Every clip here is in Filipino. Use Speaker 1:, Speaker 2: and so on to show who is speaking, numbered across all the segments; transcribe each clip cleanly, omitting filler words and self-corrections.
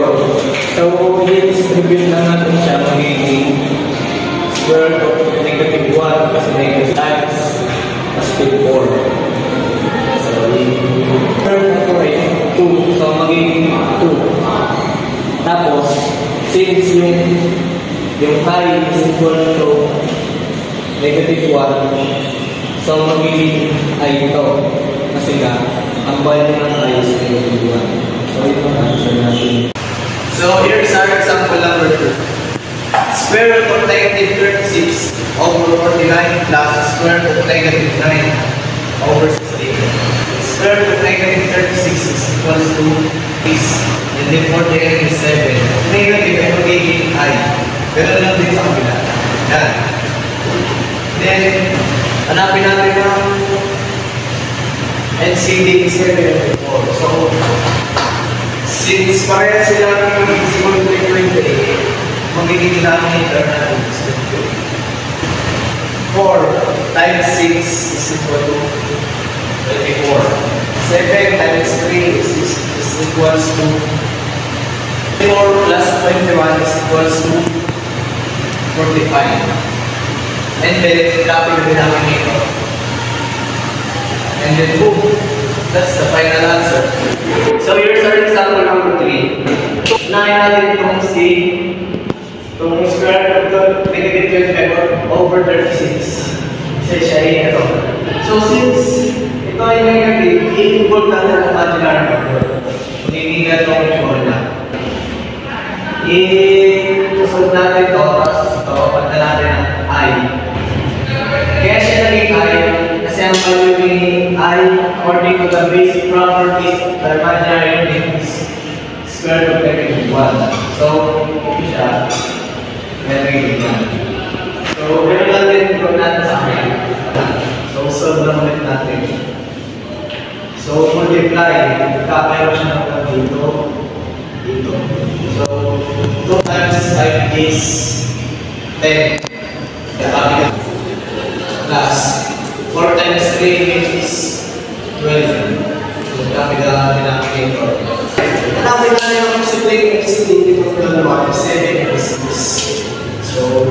Speaker 1: So, i-distribute na natin siya magiging square root of negative 1 kasi negative times positive 4. So, square root of 2. So, magiging 2. Tapos, since yung high is equal to negative 1, so magiging I ito. Kasi nga, ang value ng I is negative 1. So, ito ang answer natin. So, here's our example number 2. Square root of negative 36 over 49 plus square root of negative 9 over 16. Square root of negative 36 is equals to this. And then 48 is 7. Negative ay magiging I. Ganun lang din sa kabila. Yan. Then, hanapin natin ang LCD is 7 4. So, since pareha silang simple 28, magiging denominator natin is 4 times 6 is equal to 24. 7 times 3 is equals to 4 plus 21 is equals to 45. And then, copy the denominator. And then, boom. That's the final answer. So, here's our example number 3. Unahin natin itong square root of negative 25 over 36. Kasi siya ay ito. So, since ito ay negative, i-involve natin ang imaginary number. Hindi na itong i-involve na. I-solve natin ito, tapos ito, pagka natin ang I. Kaya siya naging I, kasi ang value ni I, according to the basic properties of the imaginary unit is square root of negative 1. So, ito siya, negative 1. So, meron natin ito natin sa akin. So, solve na ulit natin. So, multiply. Meron siya ng dito. So, 2 times 5 is 10. Plus 4 times 3 is 12. So, kami na denominator. Hanapin natin ang posibleng LCD dito for the 7 and 6. So,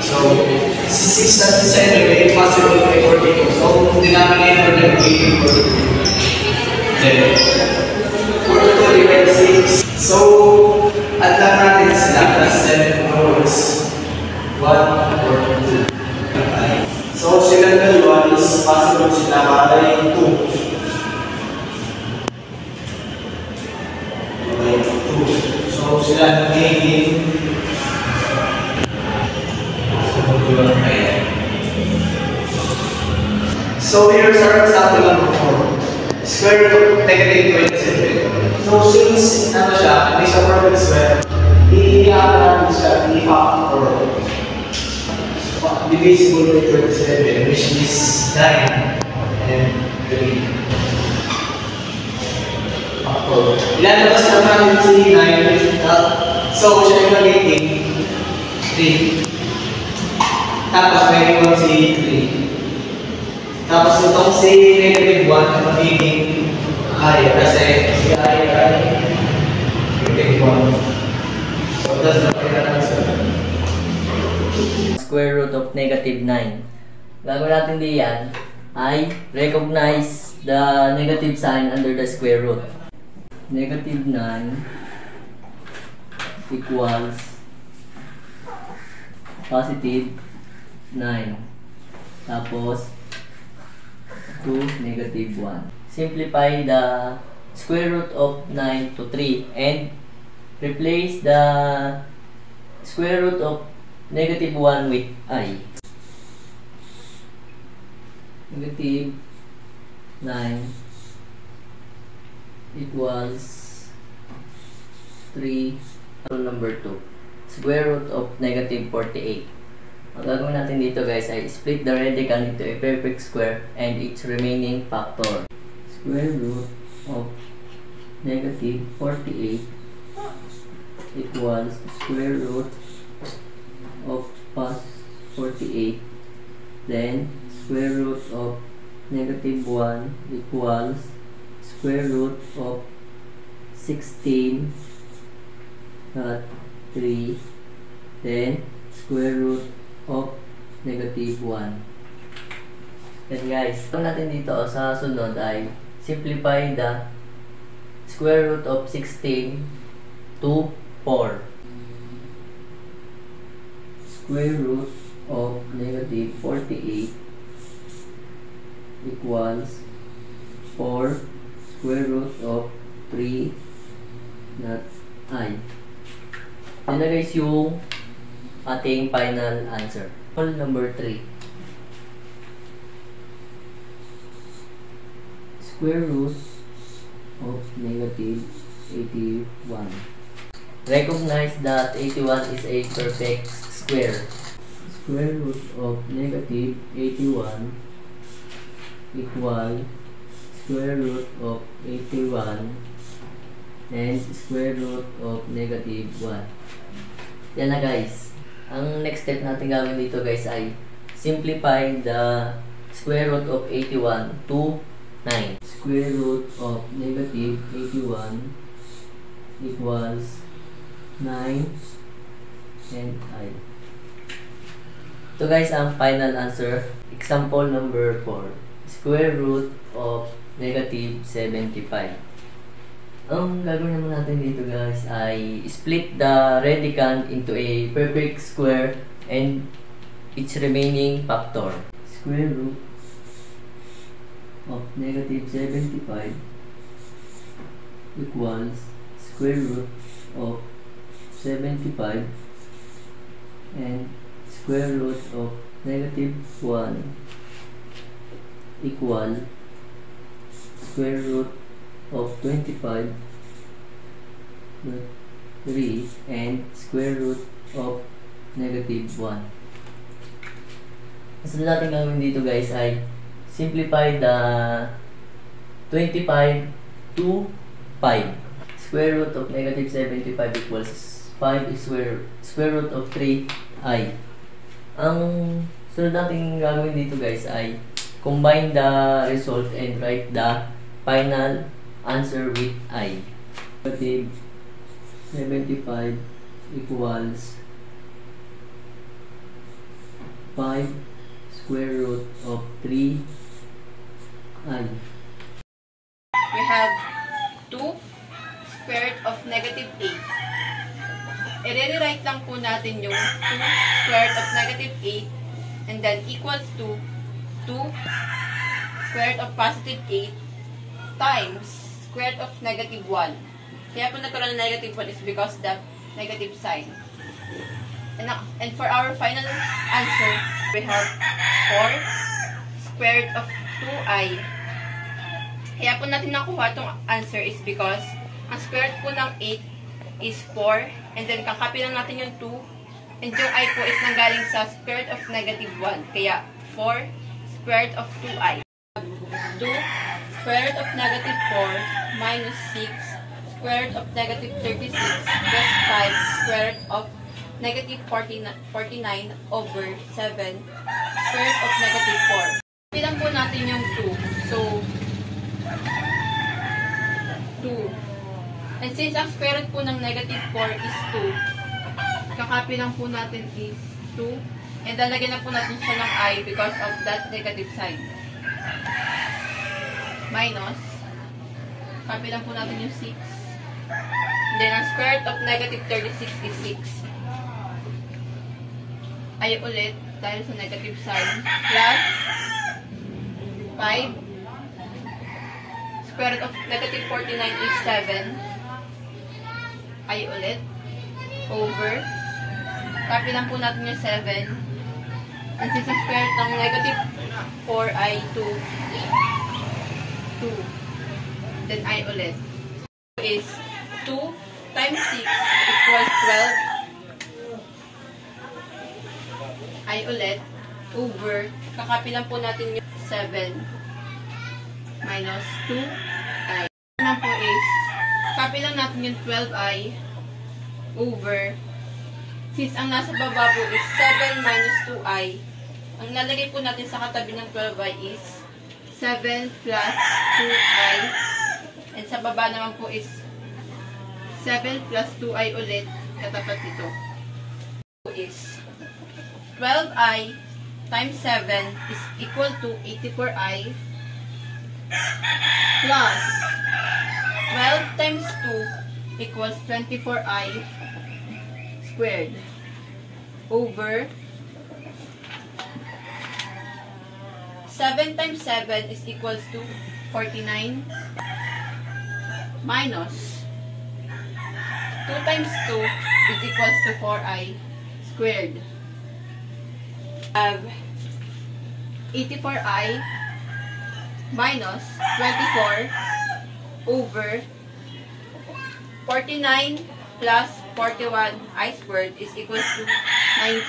Speaker 1: 6 times 7 may possible by 42. So, denominator na magiging 42. Then, 42 divided 6. So, add lang natin sila plus 7 rows. 1 or 2. So, silang dalawa is possible sila ay 2. So, sila nagiging so, here's our example number 4. Square root of negative 27. So, since ano siya, hindi siya perfect square, i-add natin siya, i-factor. Divisible by 27, which is 9 and 3. Factor. Ilalabas naman natin si 9. So, siya yung magiging 3. Tapos, may iwan si 3. Tapos, itong si negative 1 magiging I. Kasi si I ay negative 1. So, that's the final answer.
Speaker 2: Square root of negative 9. Gagawin natin diyan ay recognize the negative sign under the square root. Negative 9 equals positive 9. Tapos 2 negative 1. Simplify the square root of 9 to 3 and replace the square root of negative 1 with I. Negative 9 equals 3. Number 2. Square root of negative 48. Ang gagawin natin dito guys ay split the radical into a perfect square and its remaining factor. Square root of negative 48 equals square root of plus 48, then square root of negative 1 equals square root of 16 not 3, then square root of negative 1. Then guys, ito natin dito sa sunod ay simplify the square root of 16 to 4. Square root of negative 48 equals 4 square root of 3 not I. Yan na guys yung ating final answer. Number 3. Square root of negative 81. Recognize that 81 is a perfect square. Square root of negative 81 equal square root of 81 and square root of negative 1. Yan na guys. Ang next step natin gawin dito guys ay simplify the square root of 81 to 9. Square root of negative 81 equals 9 and I. Ito guys ang final answer. Example number 4. Square root of negative 75. Ang gagawin naman natin dito guys ay split the radicand into a perfect square and its remaining factor. Square root of negative 75 equals square root of 75 and square root of negative 1 equal square root of 25 3 and square root of negative 1. Ang natin gawin dito guys ay simplify the 25 to 5. Square root of negative 75 equals 5 is square root of 3i. Ang sunod natin gagawin dito guys ay combine the result and write the final answer with I. Negative 75 equals 5 square root of 3I.
Speaker 3: We have 2 square root of negative 8. I-rewrite lang po natin yung 2 square root of negative 8 and then equals to 2 square root of positive 8 times square root of negative 1. Kaya po nagkaroon ng negative 1 is because the negative sign. And for our final answer, we have 4 square root of 2i. Kaya po natin nakuha itong answer is because ang square root po ng 8 is 4 and then kakopy lang natin yung 2 and yung i po is nanggaling sa square root of negative 1. Kaya 4 square root of 2i. 2 square root of negative 4 minus 6 square root of negative 36 plus 5 square root of negative 49 over 7 square root of negative 4. Bilang po natin yung 2. So, 2. And since ang square root po ng negative 4 is 2, kakopy lang po natin is 2. And lalagyan na po natin siya ng I because of that negative sign. Minus, copy lang po natin yung 6. And then, ang square root of negative 36 is 6. Ay ulit, dahil sa negative sign. Plus, 5. Square root of negative 49 is 7. Ay ulit. Over. Copy lang po natin yung 7. And since ang square root ng negative 4 ay 2. 2. Then I ulit. Is 2 times 6 equals 12. I ulit. Over. Kakopy lang po natin yung 7. Minus 2i. Naman po is, copy lang natin yung 12i over, since ang nasa baba po is 7 minus 2i, ang nalagay po natin sa katabi ng 12i is 7 plus 2i, and sa baba naman po is 7 plus 2i ulit katapat nito. Is 12i times 7 is equal to 84i plus 12 times 2 equals 24i squared over 7 times 7 is equals to 49 minus 2 times 2 is equals to 4i squared. Have 84i minus 24 over 49 plus 41i squared is equals to 90.